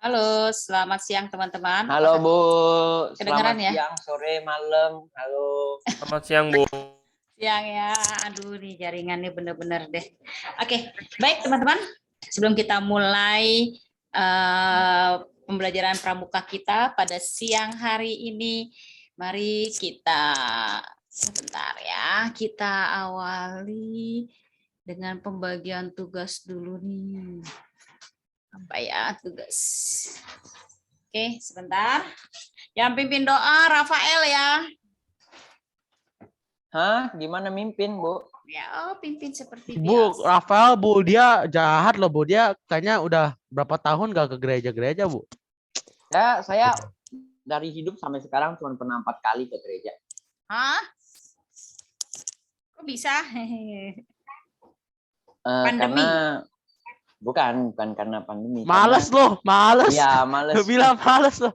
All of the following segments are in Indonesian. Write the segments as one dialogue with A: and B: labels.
A: Halo, selamat siang teman-teman.
B: Halo Bu, selamat
A: Kedengeran ya?
B: siang, sore, malam. Halo.
C: Selamat siang, Bu.
A: Siang ya. Aduh, nih jaringannya bener-bener deh. Oke, baik teman-teman. Sebelum kita mulai pembelajaran pramuka kita pada siang hari ini, mari kita sebentar ya. Kita awali dengan pembagian tugas dulu nih. Apa ya tugas? Oke, sebentar. Yang pimpin doa Rafael ya.
B: Hah? Gimana mimpin, Bu?
A: Ya, pimpin seperti
C: Bu,
A: biasa.
C: Rafael, Bu, dia jahat loh, Bu. Dia kayaknya udah berapa tahun gak ke gereja-gereja, Bu.
B: Saya dari hidup sampai sekarang cuma pernah 4 kali ke gereja.
A: Hah? Kok bisa? Pandemi.
B: Karena bukan karena pandemi.
C: Males loh, males.
B: Iya, males.
C: Bilang males loh.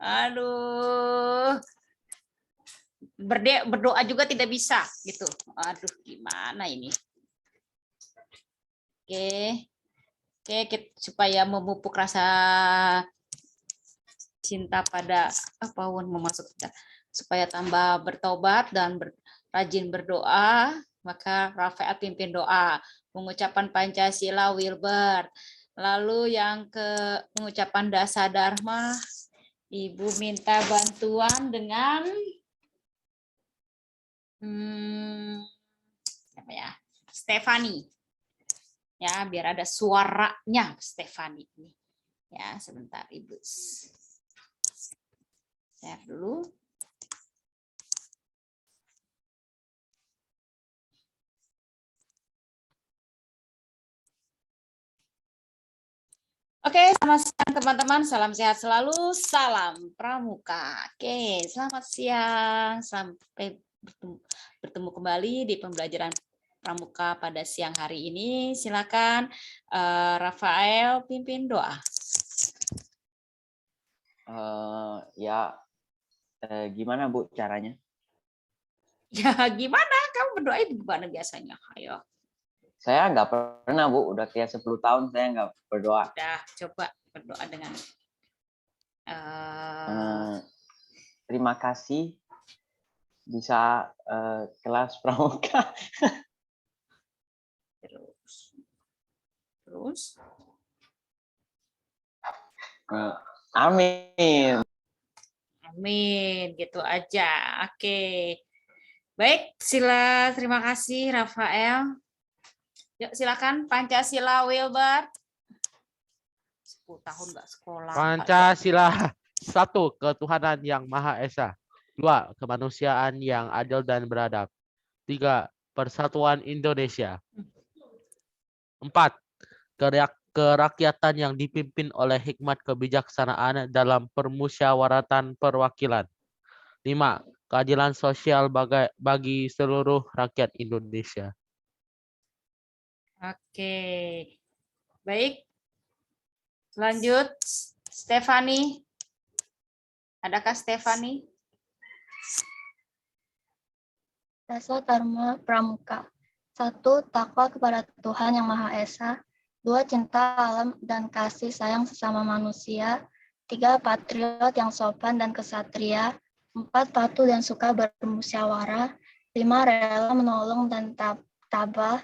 A: Aduh. Berdoa juga tidak bisa gitu. Aduh, gimana ini? Oke, supaya memupuk rasa cinta pada supaya tambah bertobat dan rajin berdoa, maka Rafael pimpin doa pengucapan Pancasila Wilbert. Lalu yang ke pengucapan Dasa Dharma, Ibu minta bantuan dengan apa ya? Stefani. Ya, biar ada suaranya Stefani ini. Ya, sebentar Ibu. Share dulu. Oke, selamat siang teman-teman. Salam sehat selalu. Salam Pramuka. Oke, selamat siang. Sampai bertemu kembali di pembelajaran Pramuka pada siang hari ini. Silakan Rafael pimpin doa.
B: Gimana Bu caranya?
A: Ya, gimana? Kamu berdoa gimana biasanya? Ayo.
B: Saya nggak pernah Bu, udah kayak 10 tahun saya nggak berdoa.
A: Udah, coba berdoa dengan
B: terima kasih bisa kelas pramuka.
A: Terus.
B: Amin.
A: Amin, gitu aja. Oke. Baik, terima kasih Rafael. Yuk silakan Pancasila Wilbert. 10 tahun nggak sekolah.
C: Pancasila. 1. Ketuhanan yang Maha Esa. 2. Kemanusiaan yang adil dan beradab. 3. Persatuan Indonesia. 4. Kerakyatan yang dipimpin oleh hikmat kebijaksanaan dalam permusyawaratan perwakilan. 5. Keadilan sosial bagi seluruh rakyat Indonesia.
A: Oke. Baik. Lanjut, Stefani. Adakah Stefani?
D: Dasa Dharma Pramuka. 1. Takwa kepada Tuhan Yang Maha Esa. 2. Cinta alam dan kasih sayang sesama manusia. 3. Patriot yang sopan dan kesatria. 4. Patuh dan suka bermusyawarah. 5. Rela menolong dan tabah.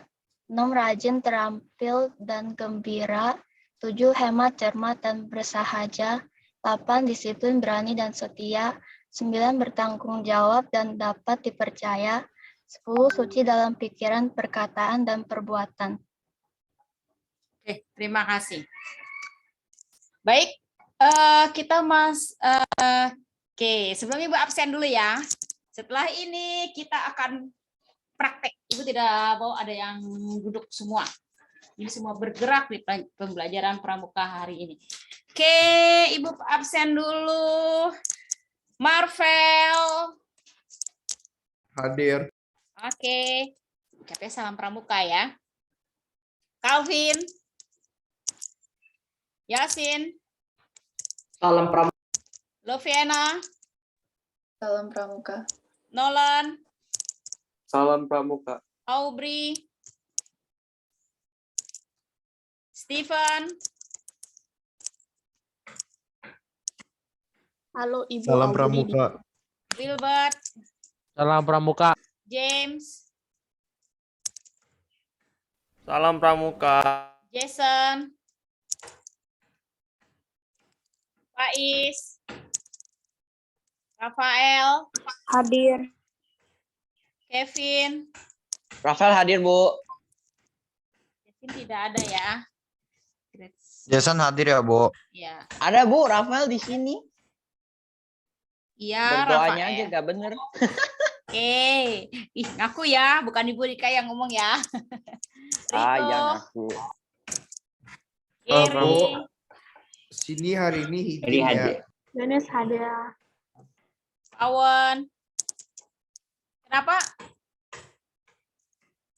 D: 6. Rajin, terampil, dan gembira. 7. Hemat, cermat, dan bersahaja. 8. Disiplin, berani, dan setia. 9. Bertanggung jawab dan dapat dipercaya. 10. Suci dalam pikiran, perkataan, dan perbuatan.
A: Oke, terima kasih. Baik, kita Oke, sebelum Ibu absen dulu ya. Setelah ini kita akan praktek. Ibu tidak mau ada yang duduk semua. Ini semua bergerak di pembelajaran pramuka hari ini. Oke, Ibu absen dulu. Marvel.
E: Hadir.
A: Oke. Ucapnya salam pramuka ya. Calvin. Yasin.
E: Salam pramuka.
A: Loviana.
D: Salam Pramuka.
A: Nolan.
E: Salam pramuka.
A: Aubrey. Stephen.
F: Halo Ibu
G: Salam
F: Audrey.
G: Pramuka.
A: Wilbert,
C: Salam Pramuka.
A: James,
E: Salam Pramuka.
A: Jason, Faiz, Rafael,
F: Hadir.
A: Kevin.
B: Rafael hadir, Bu.
A: Kevin tidak ada ya.
G: Jason hadir ya, Bu.
A: Ya,
B: Ada, Bu, Rafael di sini.
A: iya
B: Berdoanya
A: Rafael.
B: aja gak bener.
A: Oke, ih ngaku ya, bukan Ibu Rika yang ngomong ya.
B: Ah,
A: Rico,
B: yang aku.
A: Gary,
G: Sini hari ini
B: Jadi
G: izin ya.
B: hadir.
F: Yones hadir.
A: Awan. Kenapa?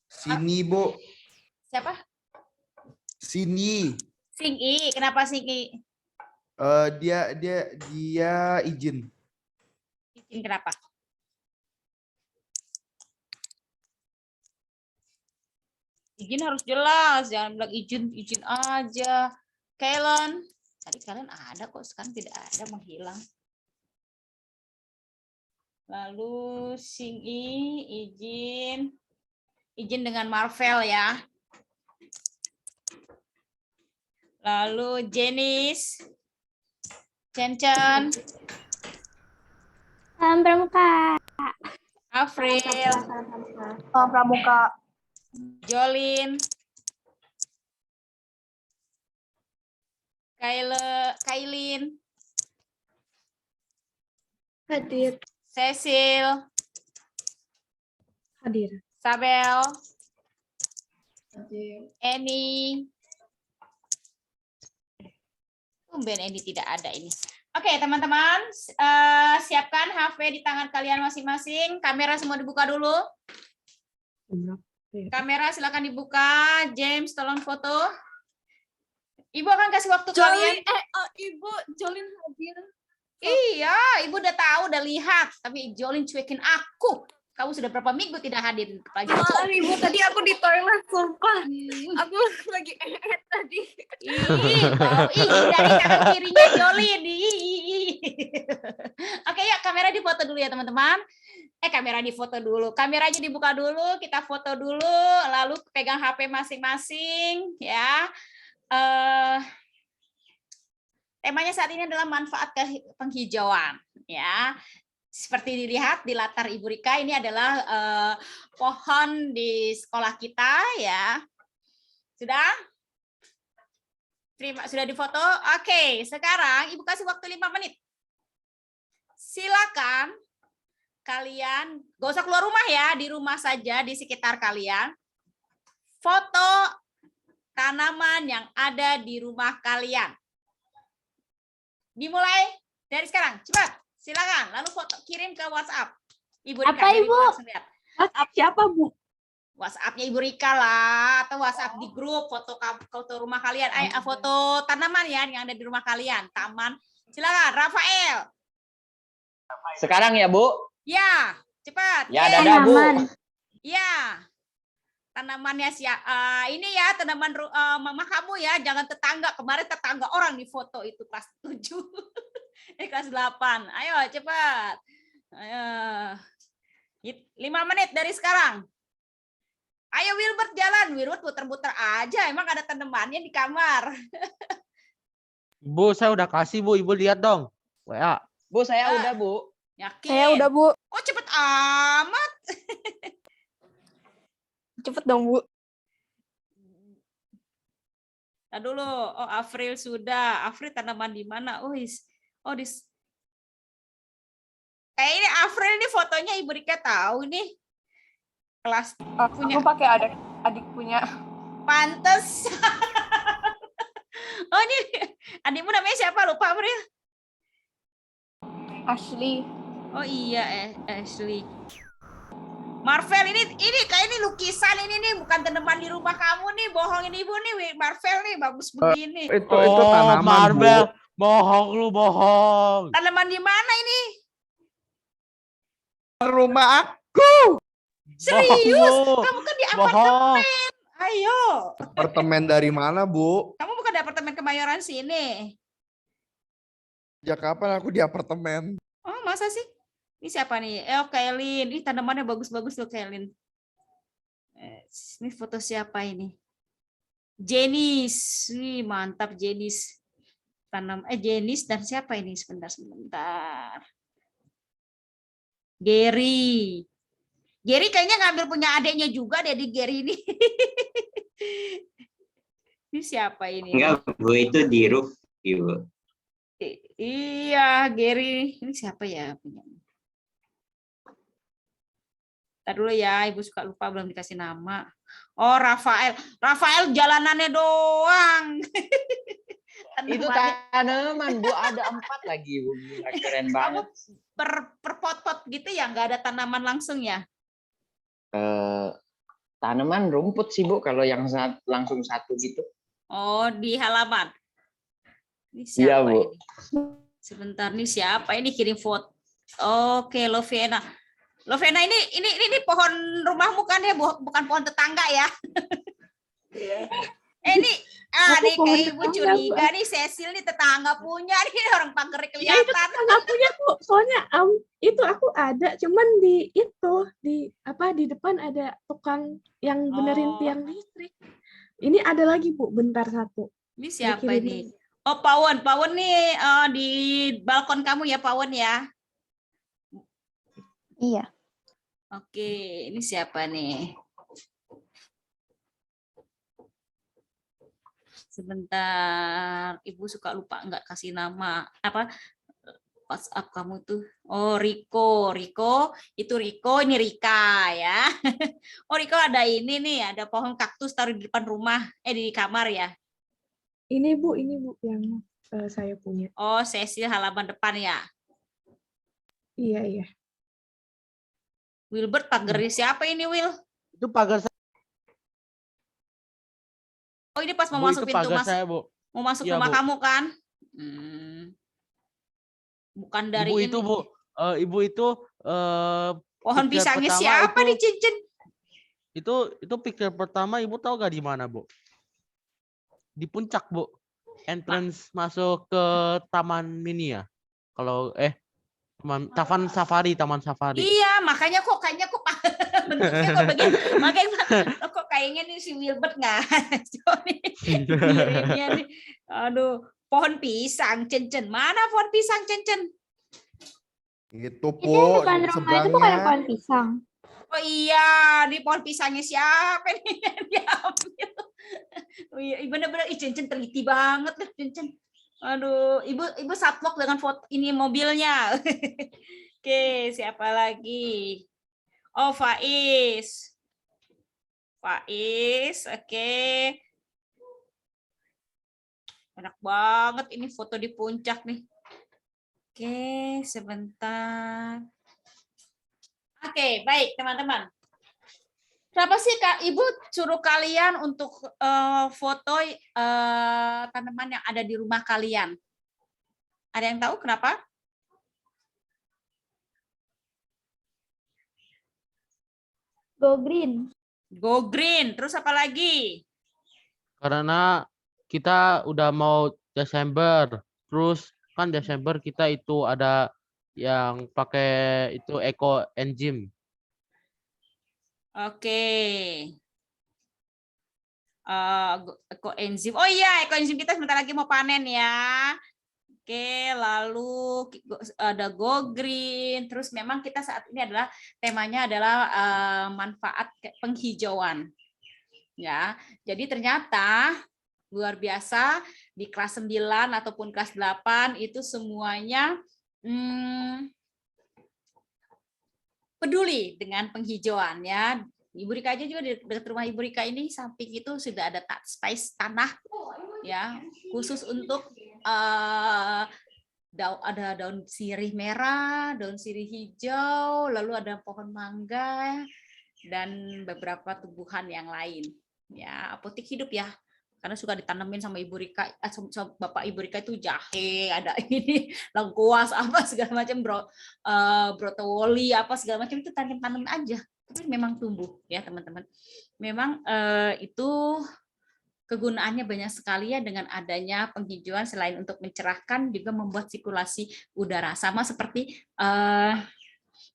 G: Sini, Bu.
A: Siapa?
G: Sini.
A: Singi. Kenapa Singi?
G: Dia izin.
A: Izin kenapa? Izin harus jelas, jangan bilang izin aja. Kellen, tadi kalian ada kok, sekarang tidak ada, menghilang. Lalu Singi izin dengan Marvel ya. Lalu Jenis, Chen,
F: Salam Pramuka.
A: Afril,
F: Salam Pramuka.
A: Jolin, Kailin,
F: Hadir.
A: Cecil,
F: Hadir.
A: Sabel,
F: Hadir.
A: Eni. Tumben Eni tidak ada ini. Oke, teman-teman, siapkan HP di tangan kalian masing-masing. Kamera semua dibuka dulu. Kamera silakan dibuka. James, tolong foto. Ibu akan kasih waktu kalian.
F: Ibu Jolin hadir.
A: Iya, Ibu udah tahu, udah lihat. Tapi Jolin cuekin aku. Kamu sudah berapa minggu tidak hadir di pelajaran?
F: Maaf Ibu, tadi aku di toilet, sumpah. Aku lagi tadi.
A: Dari tangan kirinya Jolin. Oke, ya kamera difoto dulu ya teman-teman. Kamera difoto dulu. Kameranya dibuka dulu, kita foto dulu, lalu pegang HP masing-masing ya. Temanya saat ini adalah manfaat penghijauan ya. Seperti dilihat di latar Ibu Rika, ini adalah pohon di sekolah kita ya. Sudah difoto? Oke, sekarang Ibu kasih waktu 5 menit. Silakan kalian, gak usah keluar rumah ya, di rumah saja, di sekitar kalian. Foto tanaman yang ada di rumah kalian. Dimulai dari sekarang, cepat. Silakan, lalu foto kirim ke WhatsApp. Ibu Rika.
F: Apa, Ibu?
A: WhatsApp
F: Siapa Bu?
A: WhatsApp-nya Ibu Rika lah, atau WhatsApp di grup foto rumah kalian, foto tanaman ya yang ada di rumah kalian, taman. Silakan, Rafael.
B: Sekarang ya, Bu?
A: Ya, cepat.
B: Ya, dadah, Bu.
A: Ya. Tanamannya ini ya, tanaman mama kamu ya, jangan tetangga. Kemarin tetangga orang di foto itu kelas 7. Kelas 8. Ayo, cepat. Ayo. 5 menit dari sekarang. Ayo Wilbert jalan. Wilbert puter-puter aja. Emang ada tanamannya di kamar.
C: Bu, saya udah kasih, Bu. Ibu lihat dong. WA.
B: Bu, saya udah, Bu.
A: Yakin?
F: Saya udah Bu.
A: Kok cepet amat?
F: Cepet dong Bu.
A: Nah dulu. Oh, Afril sudah. Afril tanaman di mana? Kayak ini Afril ini fotonya Ibu Rika tahu nih. Kelas punya.
F: Aku pakai adik punya.
A: Pantes. Oh ini adikmu namanya siapa? Lupa April.
F: Ashley.
A: Oh iya, Ashley. Marvel ini kayak ini lukisan ini nih, bukan tanaman di rumah kamu nih, bohongin Ibu nih. Marvel nih bagus begini.
G: Itu tanaman,
C: Marvel.
G: Bu.
C: Bohong lu, bohong.
A: Tanaman di mana ini?
G: Rumah aku.
A: Serius?
C: Bohong,
A: Kamu kan di
C: bohong.
A: apartemen. Ayo.
G: Apartemen dari mana, Bu?
A: Kamu bukan di apartemen Kemayoran sini.
G: Sejak kapan aku di apartemen?
A: Oh, masa sih? Ini siapa nih? Oh, Kailin. Ini tanamannya bagus-bagus loh, Kailin. Ini foto siapa ini? Jenis. Wih, mantap Jenis. Jenis dan siapa ini? Sebentar. Gary. Gary kayaknya ngambil punya adiknya juga deh di Gary ini. Ini siapa ini?
H: Enggak, Bu, itu di roof, Ibu.
A: Iya, Gary. Ini siapa ya punya? Ntar dulu ya, Ibu suka lupa belum dikasih nama. Oh, Rafael. Rafael jalanannya doang.
B: Itu tanaman, Bu, ada 4 lagi, Bu. Keren banget.
A: Per pot-pot gitu ya, nggak ada tanaman langsung ya?
B: Tanaman rumput sih, Bu, kalau yang langsung satu gitu.
A: Oh, di halaman. Ini
B: Iya,
A: siapa
B: Bu.
A: ini? Sebentar, nih siapa ini kirim foto? Oke, Lovena. Lovena ini pohon rumahmu kan ya, bukan pohon tetangga ya? Ini nih kayak Ibu curiga nih Cecil nih tetangga punya nih, orang pagar
F: Ya itu
A: kelihatan.
F: nggak punya Bu. Soalnya itu aku ada, cuman di depan ada tukang yang benerin
A: Oh.
F: tiang listrik. Ini ada lagi Bu, bentar satu.
A: Ini siapa
F: Dikirimin.
A: ini? Oh, Pawon. Pawon nih di balkon kamu ya, Pawon ya?
D: Iya.
A: Oke, ini siapa nih? Sebentar, Ibu suka lupa nggak kasih nama. Apa WhatsApp kamu tuh? Oh, Riko. Riko, itu Riko, ini Rika ya. Oh, Riko ada ini nih, ada pohon kaktus taruh di depan rumah, di kamar ya.
F: Ini Bu yang saya punya.
A: Oh, Cecil halaman depan ya.
F: Iya.
A: Wilbert pagarnya siapa ini, Will?
C: Itu pagar saya,
A: Oh, ini pas mau
C: Bu,
A: masuk
C: itu
A: pintu
C: pagar
A: masuk.
C: saya, Bu.
A: Mau masuk
C: Iya,
A: rumah
C: Bu.
A: kamu kan? Bukan dari
C: Ibu
A: ini.
C: itu, Bu. Ibu itu
A: Pohon
C: pikir
A: pisangnya
C: pertama
A: siapa
C: itu-
A: nih, Cincin?
C: itu pikir pertama Ibu tahu gak di mana, Bu? Di puncak, Bu. Entrance masuk ke Taman Mini ya. Kalau Taman Safari.
A: Iya, makanya kok kayaknya kok bentuknya kok begini. Makanya kok kayaknya nih si Wilbert nggak. Kirimnya nih. Aduh, pohon pisang, Cincin. Mana pohon pisang, Cincin?
G: Itu
D: Itu yang
G: Po,
D: depan
G: di
D: rumah itu bukan
G: seberangnya.
D: pohon pisang.
A: Oh iya, di pohon pisangnya siapa nih yang diambil? Oh iya, bener-bener Cincin teliti banget deh, Cincin. Aduh, ibu saplok dengan foto ini mobilnya. Oke, siapa lagi? Oh, Faiz. Faiz, oke. Enak banget ini foto di puncak nih. Oke, sebentar. Oke, baik teman-teman. Kenapa sih Kak Ibu suruh kalian untuk foto tanaman yang ada di rumah kalian? Ada yang tahu kenapa?
D: Go green.
A: Go green. Terus apa lagi?
C: Karena kita udah mau Desember. Terus kan Desember kita itu ada yang pakai itu eco enzim.
A: Oke. Ekoenzim. Oh iya, ekoenzim kita sebentar lagi mau panen ya. Oke, lalu ada go green. Terus memang kita saat ini adalah temanya adalah manfaat penghijauan. Ya. Jadi ternyata luar biasa di kelas 9 ataupun kelas 8 itu semuanya peduli dengan penghijauan ya. Ibu Rika aja juga di dekat rumah Ibu Rika ini samping itu sudah ada space tanah ya khusus untuk ada daun sirih merah, daun sirih hijau, lalu ada pohon mangga dan beberapa tumbuhan yang lain ya, apotek hidup ya. Karena suka ditanemin sama Ibu Rika, sama Bapak Ibu Rika itu jahe, ada ini lengkuas apa segala macam, brokoli apa segala macam itu tanam aja, tapi memang tumbuh ya teman-teman. Memang itu kegunaannya banyak sekali ya dengan adanya penghijauan selain untuk mencerahkan juga membuat sirkulasi udara. Sama seperti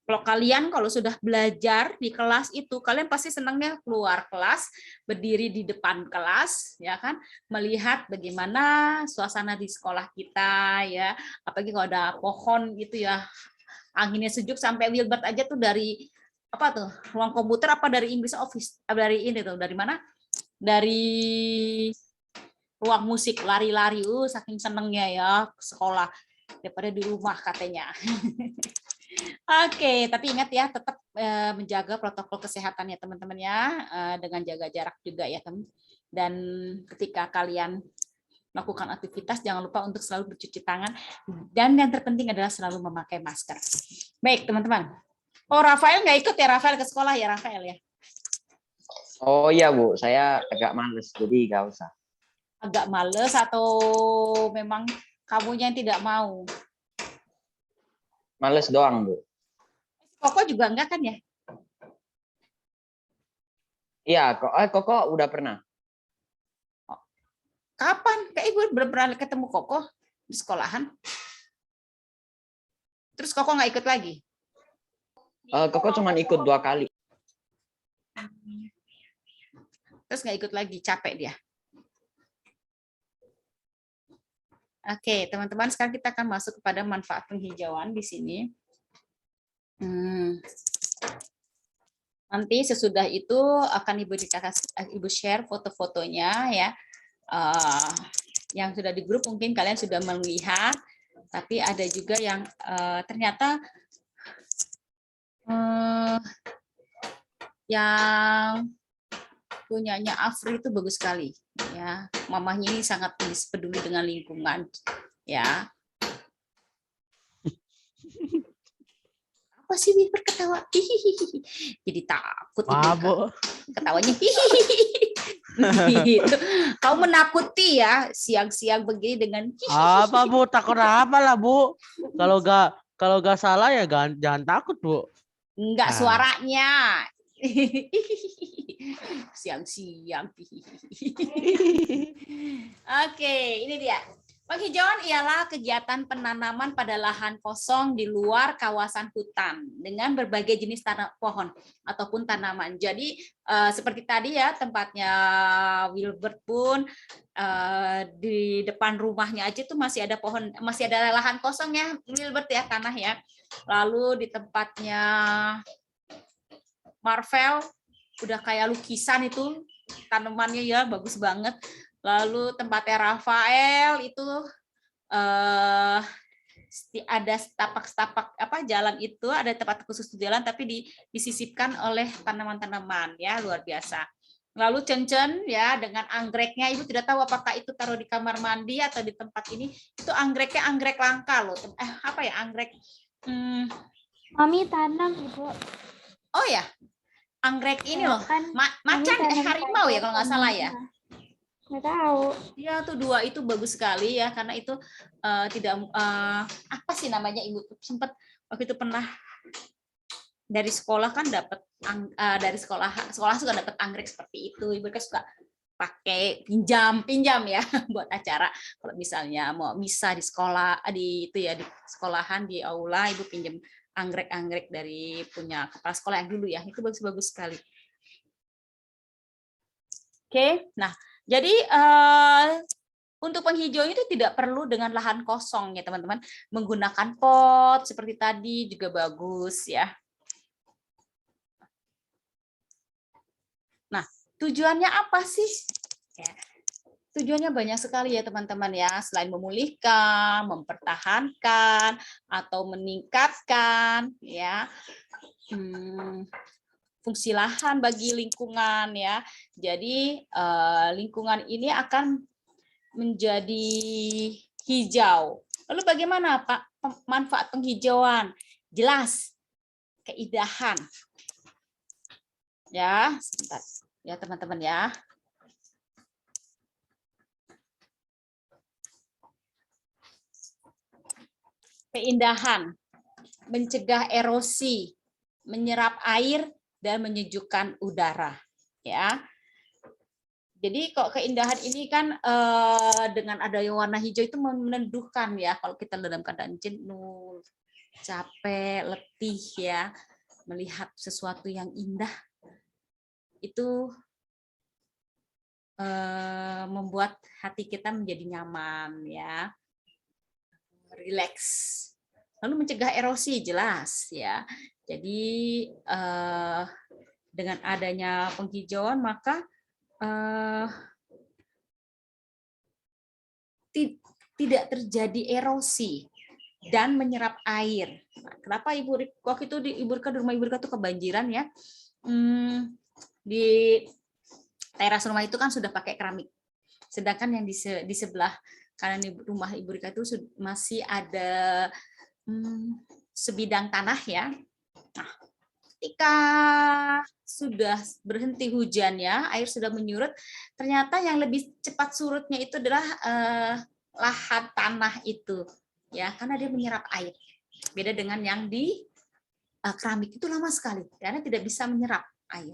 A: kalau kalian kalau sudah belajar di kelas itu kalian pasti senangnya keluar kelas, berdiri di depan kelas ya kan, melihat bagaimana suasana di sekolah kita ya, apalagi kalau ada pohon gitu ya. Anginnya sejuk sampai Wilbert aja tuh dari apa tuh? Ruang komputer apa dari English Office? Dari ini tuh, dari mana? Dari ruang musik lari-lari, saking senengnya ya ke sekolah daripada di rumah katanya. Oke, tapi ingat ya tetap menjaga protokol kesehatan ya teman-teman ya, dengan jaga jarak juga ya teman. Dan ketika kalian melakukan aktivitas jangan lupa untuk selalu bercuci tangan dan yang terpenting adalah selalu memakai masker. Baik teman-teman. Oh Rafael nggak ikut ya Rafael ke sekolah ya Rafael ya?
B: Oh iya Bu, saya agak males, jadi nggak usah.
A: Agak males atau memang kamunya yang tidak mau?
B: Males doang Bu.
A: Koko juga enggak kan ya?
B: Iya, Koko udah pernah.
A: Kapan? Kayak ibu belum pernah ketemu Koko di sekolahan. Terus Koko nggak ikut lagi?
B: Koko cuma ikut 2 kali.
A: Terus nggak ikut lagi, capek dia. Oke, teman-teman, sekarang kita akan masuk kepada manfaat penghijauan di sini. Nanti sesudah itu akan Ibu share foto-fotonya ya. Yang sudah di grup mungkin kalian sudah melihat, tapi ada juga yang ternyata yang punyanya Afri itu bagus sekali ya. Mamahnya ini sangat peduli dengan lingkungan ya. Apa sih Wilbert ketawa? Jadi takut ketawanya. Gitu. Kau menakuti ya siang-siang begini dengan
C: apa Bu, takut apa lah Bu, kalau gak salah ya jangan takut Bu.
A: Enggak suaranya. Siang-siang. Oke, ini dia. Penghijauan ialah kegiatan penanaman pada lahan kosong di luar kawasan hutan dengan berbagai jenis pohon ataupun tanaman. Jadi seperti tadi ya tempatnya Wilbert pun di depan rumahnya aja tuh masih ada pohon, masih ada lahan kosong ya Wilbert ya, tanah ya. Lalu di tempatnya Marvel udah kayak lukisan itu tanamannya ya, bagus banget. Lalu tempatnya Rafael itu ada setapak-setapak jalan itu, ada tempat khusus jalan tapi disisipkan oleh tanaman-tanaman ya, luar biasa. Lalu Cencen ya dengan anggreknya, Ibu tidak tahu apakah itu taruh di kamar mandi atau di tempat ini. Itu anggreknya anggrek langka loh. Apa ya anggrek?
I: Mami tanam Ibu.
A: Oh ya, anggrek ini loh. Macan harimau ya kalau nggak salah ya.
I: Nggak tahu.
A: Ya tuh 2 itu bagus sekali ya, karena itu tidak apa sih namanya, Ibu sempat waktu itu pernah dari sekolah kan dapat dari sekolah suka dapat anggrek seperti itu. Ibu kan suka pakai pinjam ya buat acara. Kalau misalnya mau misa di sekolah di sekolahan di aula, Ibu pinjam anggrek-anggrek dari punya kepala sekolah yang dulu ya. Itu bagus-bagus sekali. Oke, nah jadi untuk penghijauan itu tidak perlu dengan lahan kosong ya teman-teman. Menggunakan pot seperti tadi juga bagus ya. Nah, tujuannya apa sih? Ya, tujuannya banyak sekali ya teman-teman ya. Selain memulihkan, mempertahankan, atau meningkatkan ya. Fungsi lahan bagi lingkungan ya. Jadi lingkungan ini akan menjadi hijau. Lalu bagaimana Pak manfaat penghijauan? Jelas, keindahan. Ya, sebentar. Ya teman-teman ya. Keindahan, mencegah erosi, menyerap air dan menyejukkan udara ya. Jadi kok keindahan ini kan dengan adanya warna hijau itu meneduhkan ya, kalau kita dalam keadaan jenuh, capek, letih ya, melihat sesuatu yang indah itu membuat hati kita menjadi nyaman ya, rileks. Lalu mencegah erosi jelas ya. Jadi dengan adanya penghijauan maka tidak terjadi erosi dan menyerap air. Nah, kenapa waktu itu di rumah Ibu Rika tuh kebanjiran ya? Di teras rumah itu kan sudah pakai keramik. Sedangkan yang di sebelah kanan rumah Ibu Rika itu masih ada sebidang tanah ya. Nah, ketika sudah berhenti hujan ya, air sudah menyurut, ternyata yang lebih cepat surutnya itu adalah lahan tanah itu ya, karena dia menyerap air. Beda dengan yang di keramik itu lama sekali karena tidak bisa menyerap air.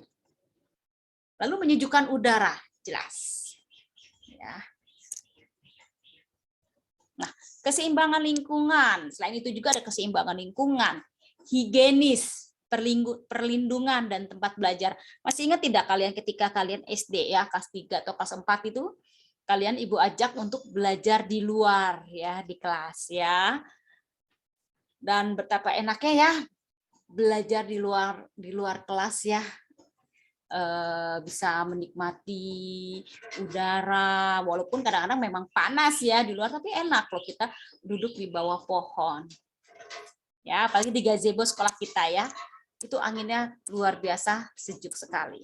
A: Lalu menyejukkan udara, jelas. Ya. Nah, keseimbangan lingkungan. Selain itu juga ada keseimbangan lingkungan, higienis, perlindungan dan tempat belajar. Masih ingat tidak kalian ketika kalian SD ya, kelas 3 atau kelas 4 itu kalian Ibu ajak untuk belajar di luar ya, di kelas ya. Dan betapa enaknya ya belajar di luar kelas ya. Bisa menikmati udara walaupun kadang-kadang memang panas ya di luar, tapi enak loh kita duduk di bawah pohon. Ya, apalagi di gazebo sekolah kita ya. Itu anginnya luar biasa sejuk sekali.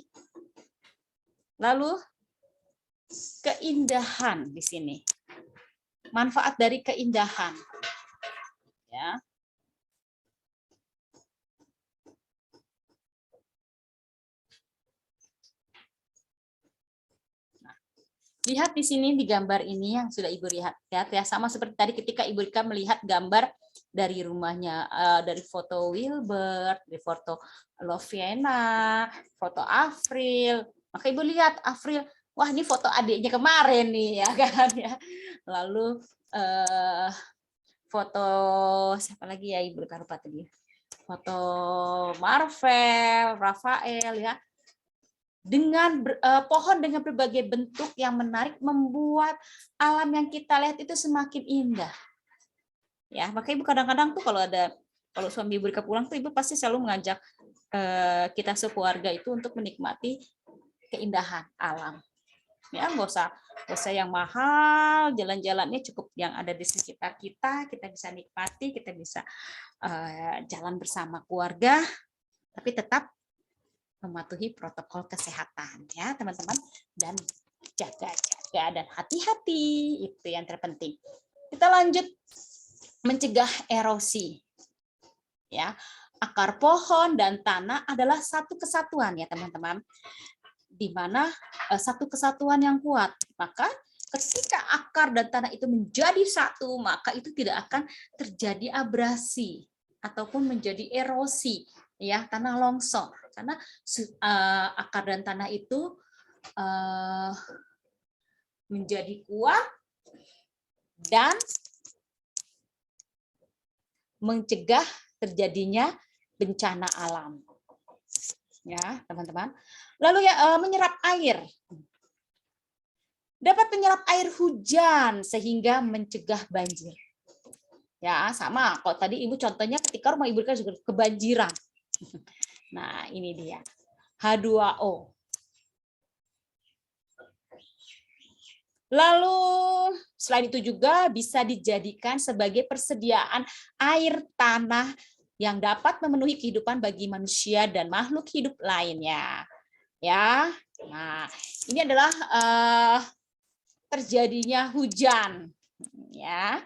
A: Lalu keindahan di sini. Manfaat dari keindahan. Ya. Nah, lihat di sini di gambar ini yang sudah Ibu lihat ya, sama seperti tadi ketika Ibu Rika melihat gambar dari rumahnya, dari foto Wilbert, dari foto Loviena, foto Afril. Maka Ibu lihat Afril, wah ini foto adiknya kemarin nih ya kan ya. Lalu foto siapa lagi ya Ibu lupa tadi. Foto Marvel, Rafael ya. Dengan pohon dengan berbagai bentuk yang menarik membuat alam yang kita lihat itu semakin indah. Ya, maka Ibu kadang-kadang tuh kalau suami Ibu Rika pulang tuh Ibu pasti selalu mengajak kita sekeluarga itu untuk menikmati keindahan alam. Ya, nggak usah yang mahal, jalan-jalannya cukup yang ada di sekitar kita bisa nikmati, kita bisa jalan bersama keluarga, tapi tetap mematuhi protokol kesehatan ya teman-teman, dan jaga-jaga dan hati-hati, itu yang terpenting. Kita lanjut. Mencegah erosi. Ya, akar pohon dan tanah adalah satu kesatuan ya teman-teman. Di mana satu kesatuan yang kuat. Maka ketika akar dan tanah itu menjadi satu, maka itu tidak akan terjadi abrasi ataupun menjadi erosi ya, tanah longsor. Karena akar dan tanah itu menjadi kuat dan mencegah terjadinya bencana alam. Ya, teman-teman. Lalu ya menyerap air. Dapat menyerap air hujan sehingga mencegah banjir. Ya, sama. Kalau tadi Ibu contohnya ketika rumah Ibu Rika juga kebanjiran. Nah, ini dia. H2O. Lalu selain itu juga bisa dijadikan sebagai persediaan air tanah yang dapat memenuhi kehidupan bagi manusia dan makhluk hidup lainnya. Ya, nah ini adalah terjadinya hujan. Ya,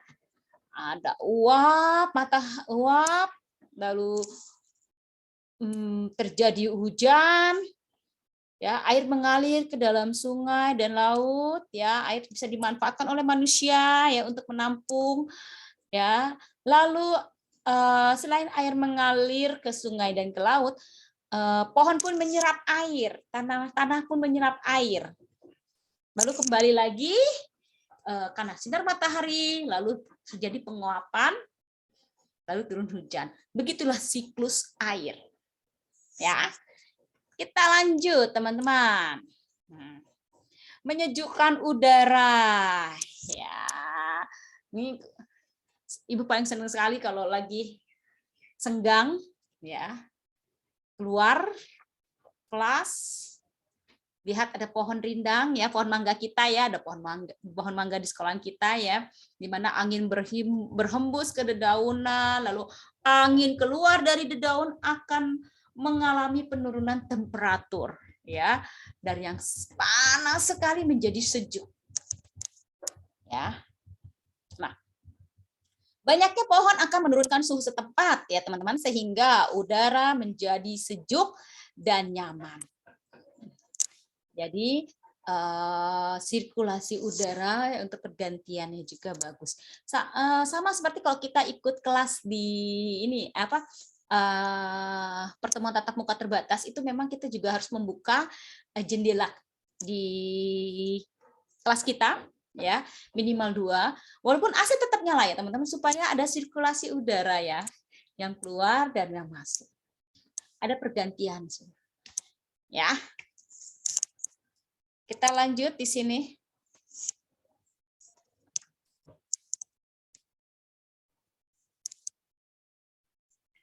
A: ada uap, mata uap, lalu terjadi hujan. Ya, air mengalir ke dalam sungai dan laut ya, air bisa dimanfaatkan oleh manusia ya untuk menampung ya. Lalu selain air mengalir ke sungai dan ke laut, pohon pun menyerap air, tanah pun menyerap air. Lalu kembali lagi karena sinar matahari, lalu terjadi penguapan, lalu turun hujan. Begitulah siklus air. Ya, kita lanjut teman-teman. Menyejukkan udara. Ya, ini Ibu paling senang sekali kalau lagi senggang, ya, keluar kelas, lihat ada pohon rindang, ya, pohon mangga kita, ya, ada pohon mangga di sekolah kita, ya, di mana angin berhembus ke dedaunan, lalu angin keluar dari dedaun akan mengalami penurunan temperatur, ya, dari yang panas sekali menjadi sejuk, ya. Nah, banyaknya pohon akan menurunkan suhu setempat, ya teman-teman, sehingga udara menjadi sejuk dan nyaman. Jadi sirkulasi udara untuk pergantiannya juga bagus. Sama seperti kalau kita ikut kelas di ini apa pertemuan tatap muka terbatas, itu memang kita juga harus membuka jendela di kelas kita, ya, minimal 2, walaupun AC tetap nyala, ya teman-teman, supaya ada sirkulasi udara, ya, yang keluar dan yang masuk. Ada pergantian, ya. Kita lanjut di sini.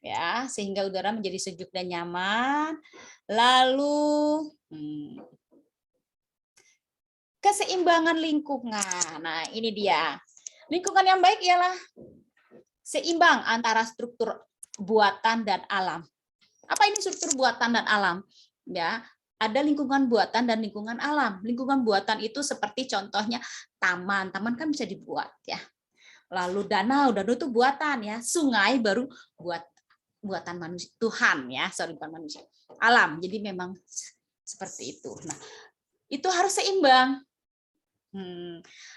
A: Ya, sehingga udara menjadi sejuk dan nyaman. Lalu keseimbangan lingkungan. Nah, ini dia. Lingkungan yang baik ialah seimbang antara struktur buatan dan alam. Apa ini struktur buatan dan alam? Ya, ada lingkungan buatan dan lingkungan alam. Lingkungan buatan itu seperti contohnya taman. Taman kan bisa dibuat, ya. Lalu danau itu buatan, ya. Sungai baru buatan manusia, Tuhan, ya, bukan manusia, alam. Jadi memang seperti itu. Nah, itu harus seimbang.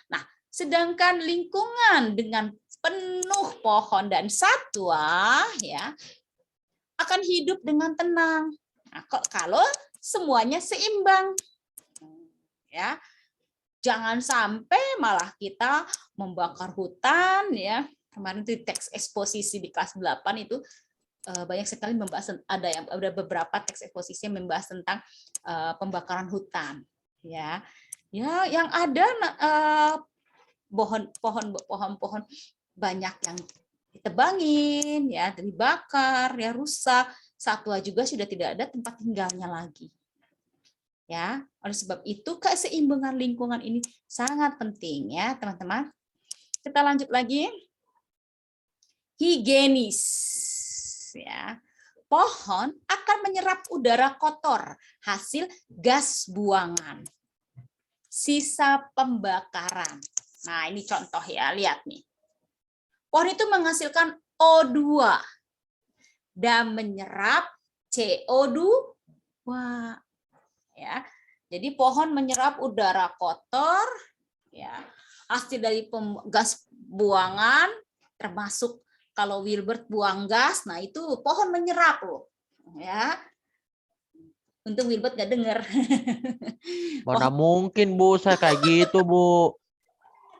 A: Nah, sedangkan lingkungan dengan penuh pohon dan satwa, ya, akan hidup dengan tenang. Nah, kalau semuanya seimbang, ya, jangan sampai malah kita membakar hutan, ya. Kemarin itu teks eksposisi di kelas 8 itu banyak sekali membahas, ada beberapa teks eksposisi yang membahas tentang pembakaran hutan, ya. Ya, yang ada pohon-pohon banyak yang ditebangin, ya, dibakar, ya, rusak. Satwa juga sudah tidak ada tempat tinggalnya lagi. Ya, oleh sebab itu keseimbangan lingkungan ini sangat penting, ya, teman-teman. Kita lanjut lagi. Higienis, ya. Pohon akan menyerap udara kotor hasil gas buangan, sisa pembakaran. Nah, ini contoh, ya, lihat nih. Pohon itu menghasilkan O2 dan menyerap CO2. Ya. Jadi pohon menyerap udara kotor, ya, hasil dari gas buangan, termasuk kalau Wilbert buang gas, nah itu pohon menyerap loh, ya. Untung Wilbert nggak dengar.
C: Mana mungkin, Bu, saya kayak gitu, Bu.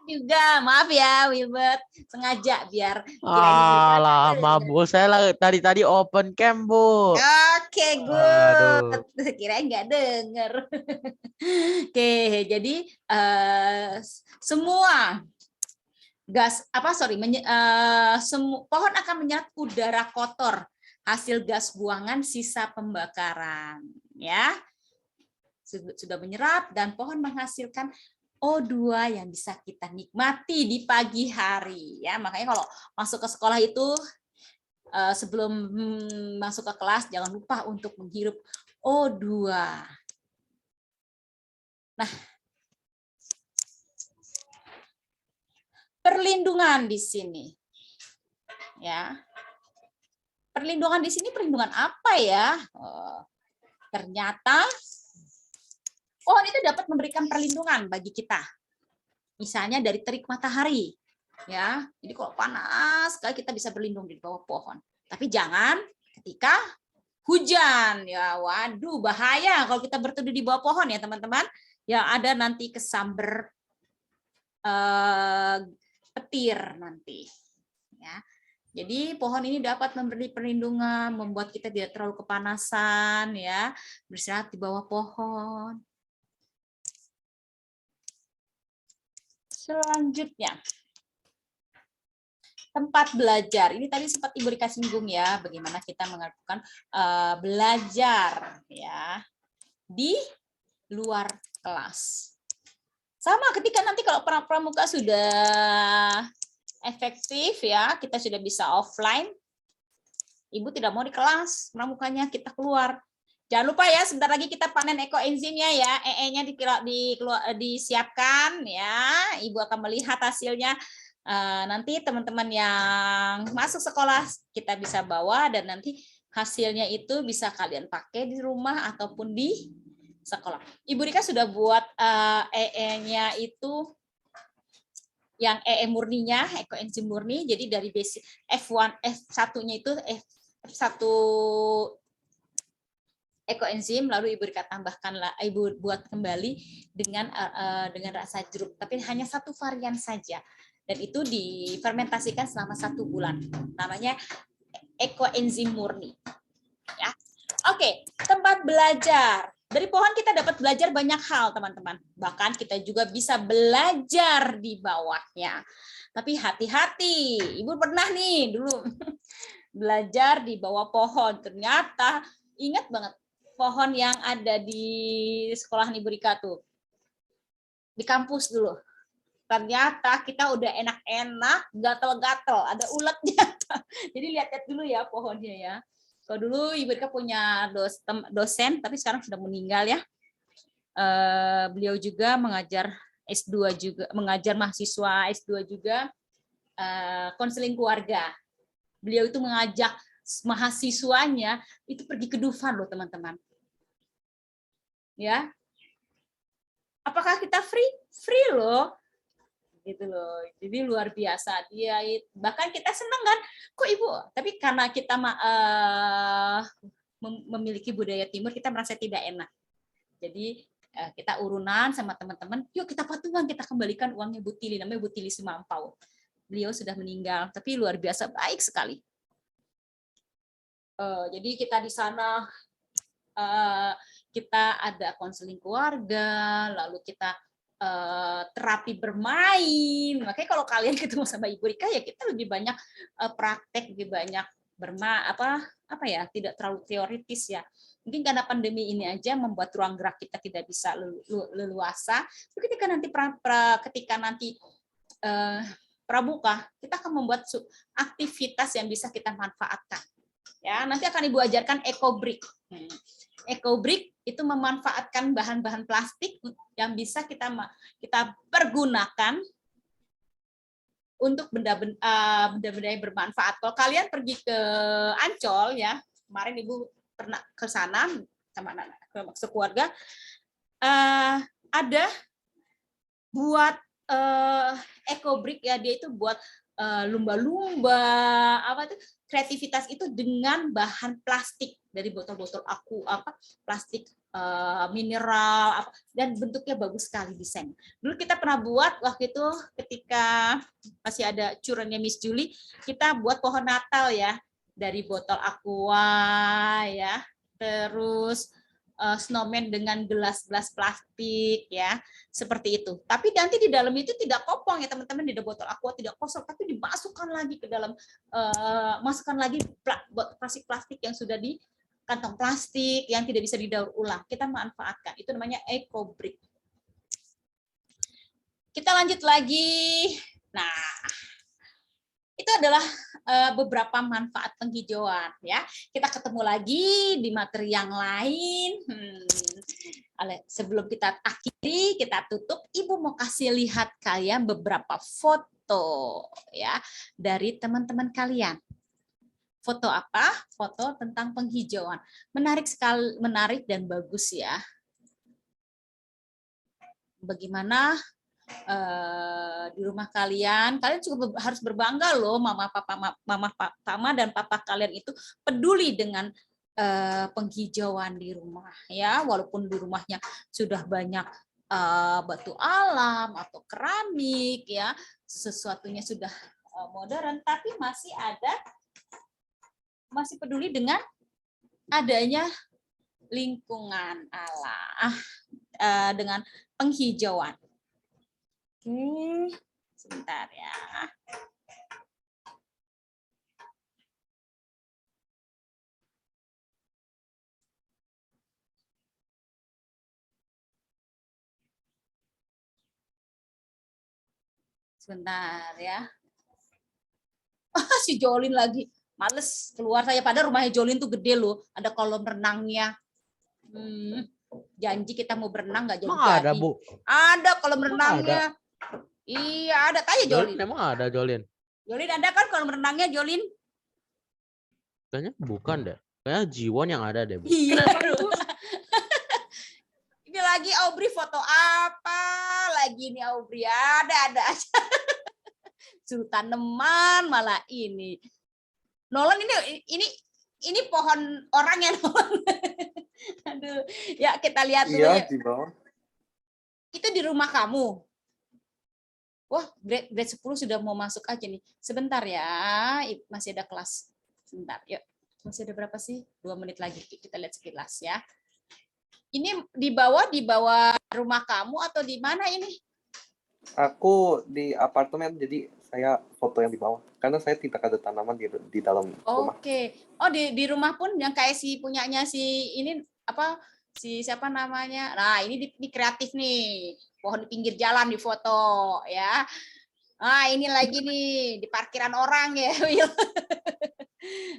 A: Juga, maaf ya Wilbert, sengaja biar
C: lama, Bu, saya tadi open cam, Bu.
A: Oke, good. Kirain nggak denger. Oke, jadi semua gas pohon akan menyerap udara kotor hasil gas buangan sisa pembakaran, ya. Sudah menyerap dan pohon menghasilkan O2 yang bisa kita nikmati di pagi hari, ya. Makanya kalau masuk ke sekolah itu sebelum masuk ke kelas jangan lupa untuk menghirup O2. Nah, perlindungan di sini, ya. Perlindungan di sini perlindungan apa, ya? Ternyata pohon itu dapat memberikan perlindungan bagi kita. Misalnya dari terik matahari, ya. Jadi kalau panas sekali kita bisa berlindung di bawah pohon. Tapi jangan ketika hujan, ya. Waduh, bahaya kalau kita berteduh di bawah pohon, ya teman-teman. yang ada nanti kesamber petir nanti. Ya. Jadi pohon ini dapat memberi perlindungan, membuat kita tidak terlalu kepanasan, ya, beristirahat di bawah pohon. Selanjutnya, tempat belajar. Ini tadi sempat Ibu Rika singgung ya, bagaimana kita melakukan belajar ya di luar kelas. Sama ketika nanti kalau pramuka sudah efektif ya, kita sudah bisa offline. Ibu tidak mau di kelas, pramukanya kita keluar. Jangan lupa ya, sebentar lagi kita panen ekoenzimnya ya, EE-nya disiapkan ya. Ibu akan melihat hasilnya. Nanti teman-teman yang masuk sekolah kita bisa bawa dan nanti hasilnya itu bisa kalian pakai di rumah ataupun di sekolah. Ibu Rika sudah buat EE-nya itu yang EE murninya, ekoenzim murni, jadi dari basic F1, F1-nya itu F1 ekoenzim, lalu Ibu Rika tambahkan, Ibu buat kembali dengan rasa jeruk, tapi hanya satu varian saja, dan itu difermentasikan selama 1 bulan, namanya ekoenzim murni. Ya, oke, tempat belajar. Dari pohon kita dapat belajar banyak hal, teman-teman. Bahkan kita juga bisa belajar di bawahnya. Tapi hati-hati, Ibu pernah nih dulu belajar di bawah pohon. Ternyata ingat banget pohon yang ada di sekolah Ibu Rika tuh. Di kampus dulu. Ternyata kita udah enak-enak, gatel-gatel, ada uletnya. Jadi lihat-lihat dulu ya pohonnya ya. Kalau dulu Ibu Rika punya dosen, tapi sekarang sudah meninggal ya. Beliau juga mengajar S2 juga, mengajar mahasiswa S2 juga, konseling keluarga. Beliau itu mengajak mahasiswanya itu pergi ke Dufan loh teman-teman. Ya, apakah kita free? Free loh. Gitu loh, jadi luar biasa dia. Bahkan kita senang kan, kok Ibu, tapi karena kita memiliki budaya timur, kita merasa tidak enak. Jadi kita urunan sama teman-teman, yuk kita patungan, kita kembalikan uangnya Bu Tili, namanya Bu Tili Sumampau. Beliau sudah meninggal, tapi luar biasa baik sekali. Jadi kita di sana kita ada konseling keluarga, lalu kita terapi bermain. Makanya kalau kalian ketemu sama Ibu Rika ya kita lebih banyak praktek, lebih banyak tidak terlalu teoritis ya. Mungkin karena pandemi ini aja membuat ruang gerak kita tidak bisa leluasa. Ketika nanti pramuka, kita akan membuat aktivitas yang bisa kita manfaatkan. Ya, nanti akan Ibu ajarkan EcoBrick. EcoBrick itu memanfaatkan bahan-bahan plastik yang bisa kita pergunakan untuk benda-benda yang bermanfaat. Kalau kalian pergi ke Ancol ya, kemarin Ibu pernah ke sana sama anak sekeluarga, ada buat EcoBrick ya, dia itu buat lumba-lumba, kreativitas itu dengan bahan plastik dari botol-botol plastik mineral dan bentuknya bagus sekali desain. Dulu kita pernah buat waktu itu ketika masih ada curannya Miss Julie, kita buat pohon Natal ya dari botol aqua ya, terus snowman dengan gelas-gelas plastik ya, seperti itu. Tapi nanti di dalam itu tidak kopong ya teman-teman, di botol aqua tidak kosong, tapi dimasukkan lagi ke dalam, masukkan lagi plastik yang sudah di kantong plastik yang tidak bisa didaur ulang. Kita manfaatkan, itu namanya EcoBrick. Kita lanjut lagi. Nah, itu adalah beberapa manfaat penghijauan ya. Kita ketemu lagi di materi yang lain. Sebelum kita akhiri, kita tutup, Ibu mau kasih lihat kalian beberapa foto ya dari teman-teman kalian. Foto apa? Foto tentang penghijauan. Menarik sekali, menarik dan bagus ya. Bagaimana di rumah kalian juga harus berbangga loh, mama dan papa kalian itu peduli dengan penghijauan di rumah ya, walaupun di rumahnya sudah banyak batu alam atau keramik ya, sesuatunya sudah modern, tapi masih peduli dengan adanya lingkungan alam, dengan penghijauan. Oke, sebentar ya. Sebentar ya. Si Jolin lagi. Males keluar saya, pada rumahnya Jolin tuh gede loh. Ada kolam renangnya. Janji kita mau berenang nggak jadi.
C: Emang ada, Bu?
A: Ada kolam
C: Emang
A: renangnya. Iya, ada. Tanya Jolin.
C: Emang ada, Jolin?
A: Jolin ada kan kolam renangnya, Jolin?
C: Kayaknya bukan deh. Kayaknya Jiwon yang ada deh, Bu.
A: Iya. Ini lagi Aubrey foto apa? Lagi nih Aubrey, ada aja. Suruh tanaman malah ini. Nolan ini pohon orang ya, Nolan. Aduh, ya kita lihat dulu.
E: Iya,
A: ya.
E: di bawah.
A: Itu di rumah kamu. Wah, grade 10 sudah mau masuk aja nih. Sebentar ya, masih ada kelas. Sebentar, yuk. Masih ada berapa sih? 2 menit lagi. Kita lihat sekilas ya. Ini di bawah rumah kamu atau di mana ini?
E: Aku di apartemen, jadi saya foto yang di bawah. Karena saya tidak ada tanaman di dalam rumah.
A: Oke. Oh, di rumah pun yang kayak si punyanya si ini apa? Si siapa namanya? Nah, ini di kreatif nih. Pohon di pinggir jalan di foto ya. Nah, ini lagi nih di parkiran orang ya, Will.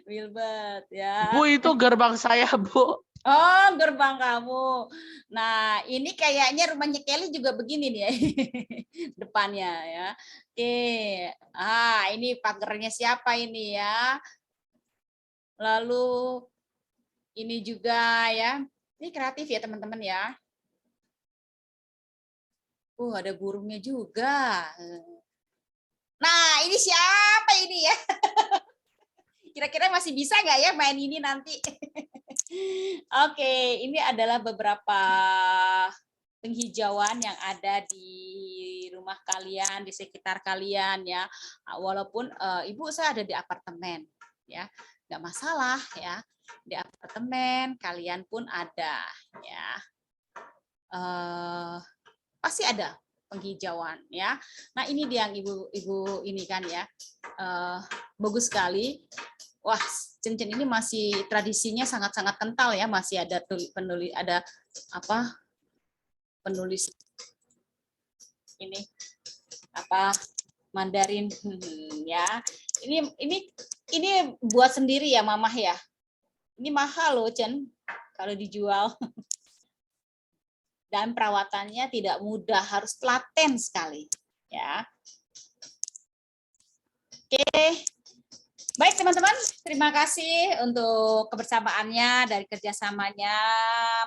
A: Wilbert ya.
C: Bu, itu gerbang saya, Bu.
A: Oh, gerbang kamu. Nah, ini kayaknya rumahnya Kelly juga begini nih ya. Depannya ya. Oke. Ini pagernya siapa ini ya? Lalu ini juga ya. Ini kreatif ya, teman-teman ya. Ada burungnya juga. Nah, ini siapa ini ya? Kira-kira masih bisa nggak ya main ini nanti? Oke, ini adalah beberapa penghijauan yang ada di rumah kalian, di sekitar kalian ya. Walaupun Ibu saya ada di apartemen ya, nggak masalah ya. Di apartemen kalian pun ada ya. Pasti ada penghijauan ya. Nah, ini dia yang ibu ini kan ya. Bagus sekali. Wah, cincin ini masih tradisinya sangat-sangat kental ya, masih ada penulis ini apa Mandarin ya. Ini buat sendiri ya, Mamah ya. Ini mahal loh, Chen, kalau dijual. Dan perawatannya tidak mudah, harus telaten sekali ya. Oke. Baik teman-teman, terima kasih untuk kebersamaannya dari kerjasamanya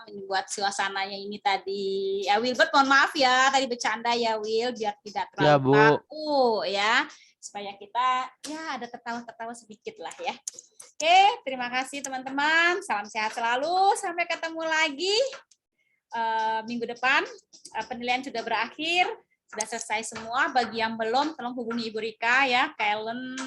A: membuat suasananya ini tadi. Ya Wilbert, mohon maaf ya tadi bercanda ya Will, biar tidak terlalu kaku ya, supaya kita ya ada tertawa-tertawa sedikit lah ya. Oke, terima kasih teman-teman, salam sehat selalu, sampai ketemu lagi minggu depan. Penilaian sudah berakhir, sudah selesai semua. Bagi yang belum, tolong hubungi Ibu Rika ya, Kellen.